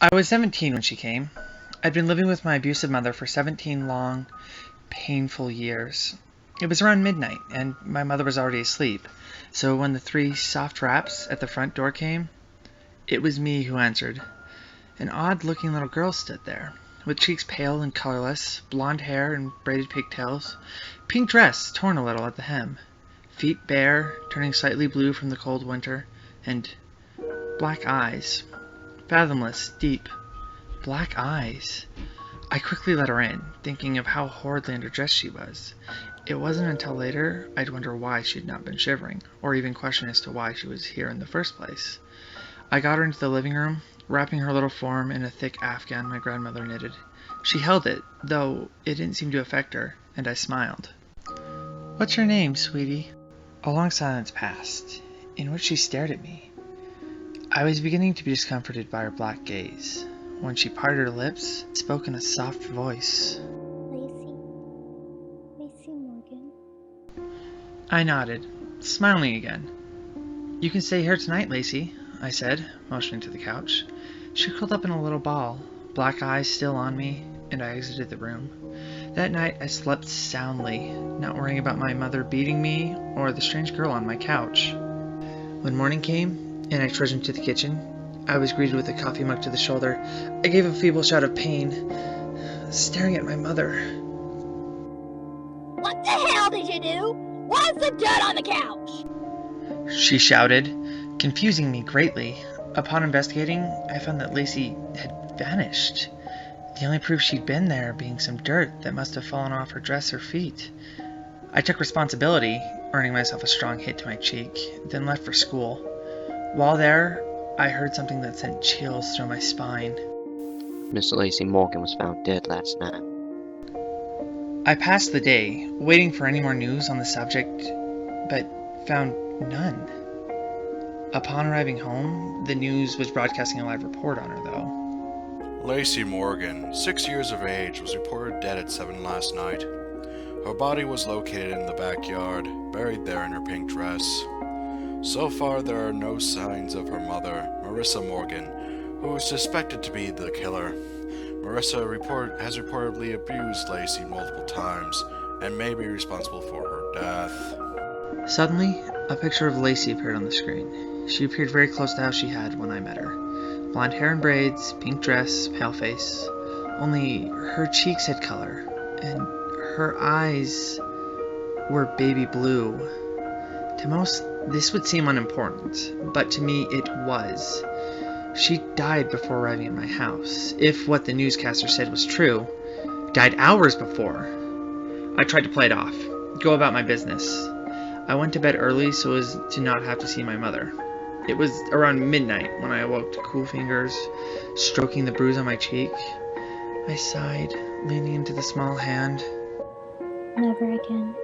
I was 17 when she came. I'd been living with my abusive mother for 17 long, painful years. It was around midnight, and my mother was already asleep, so when the three soft raps at the front door came, it was me who answered. An odd-looking little girl stood there, with cheeks pale and colorless, blonde hair and braided pigtails, pink dress torn a little at the hem, feet bare, turning slightly blue from the cold winter, and black eyes. Fathomless, deep, black eyes. I quickly let her in, thinking of how horridly underdressed she was. It wasn't until later I'd wonder why she'd not been shivering, or even question as to why she was here in the first place. I got her into the living room, wrapping her little form in a thick afghan my grandmother knitted. She held it, though it didn't seem to affect her, and I smiled. "What's your name, sweetie?" A long silence passed, in which she stared at me. I was beginning to be discomforted by her black gaze, when she parted her lips, spoke in a soft voice. Lacey Morgan. I nodded, smiling again. "You can stay here tonight, Lacey," I said, motioning to the couch. She curled up in a little ball, black eyes still on me, and I exited the room. That night I slept soundly, not worrying about my mother beating me or the strange girl on my couch. When morning came, and I trudged into the kitchen, I was greeted with a coffee mug to the shoulder. I gave a feeble shout of pain, staring at my mother. What the hell did you do? Why's the dirt on the couch? She shouted, confusing me greatly. Upon investigating, I found that Lacey had vanished. The only proof she'd been there being some dirt that must have fallen off her dress or feet. I took responsibility, earning myself a strong hit to my cheek, then left for school. While there, I heard something that sent chills through my spine. Miss Lacey Morgan was found dead last night. I passed the day, waiting for any more news on the subject, but found none. Upon arriving home, the news was broadcasting a live report on her, though. Lacey Morgan, 6 years of age, was reported dead at 7 last night. Her body was located in the backyard, buried there in her pink dress. So far, there are no signs of her mother, Marissa Morgan, who is suspected to be the killer. Marissa has reportedly abused Lacey multiple times and may be responsible for her death. Suddenly, a picture of Lacey appeared on the screen. She appeared very close to how she had when I met her. Blonde hair and braids, pink dress, pale face. Only her cheeks had color, and her eyes were baby blue. To most, this would seem unimportant, but to me it was. She died before arriving at my house. If what the newscaster said was true, died hours before. I tried to play it off, go about my business. I went to bed early so as to not have to see my mother. It was around midnight when I awoke to cool fingers stroking the bruise on my cheek. I sighed, leaning into the small hand. Never again.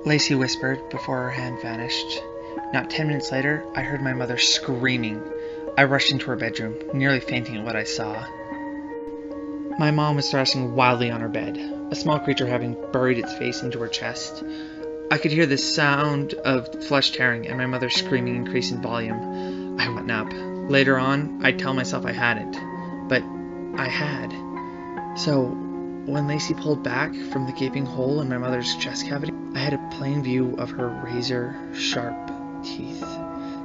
Lacey whispered before her hand vanished. Not 10 minutes later, I heard my mother screaming. I rushed into her bedroom, nearly fainting at what I saw. My mom was thrashing wildly on her bed, a small creature having buried its face into her chest. I could hear the sound of flesh tearing and my mother screaming increased in volume. I went up. Later on, I'd tell myself I hadn't, but I had. So, when Lacey pulled back from the gaping hole in my mother's chest cavity, I had a plain view of her razor-sharp teeth,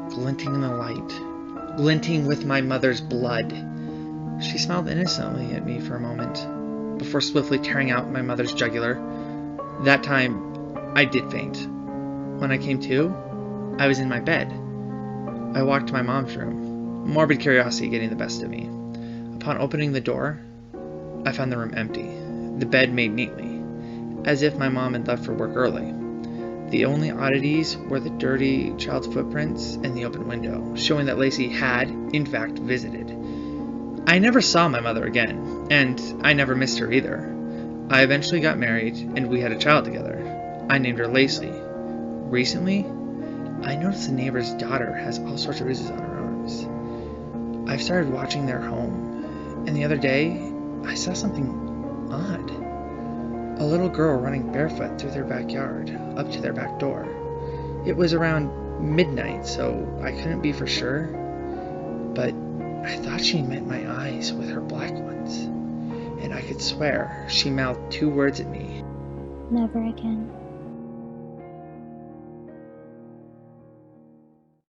glinting in the light, glinting with my mother's blood. She smiled innocently at me for a moment, before swiftly tearing out my mother's jugular. That time, I did faint. When I came to, I was in my bed. I walked to my mom's room, morbid curiosity getting the best of me. Upon opening the door, I found the room empty, the bed made neatly, as if my mom had left for work early. The only oddities were the dirty child's footprints and the open window, showing that Lacey had, in fact, visited. I never saw my mother again, and I never missed her either. I eventually got married, and we had a child together. I named her Lacey. Recently, I noticed the neighbor's daughter has all sorts of bruises on her arms. I've started watching their home, and the other day, I saw something odd. A little girl running barefoot through their backyard, up to their back door. It was around midnight, so I couldn't be for sure, but I thought she met my eyes with her black ones, and I could swear she mouthed 2 words at me. Never again.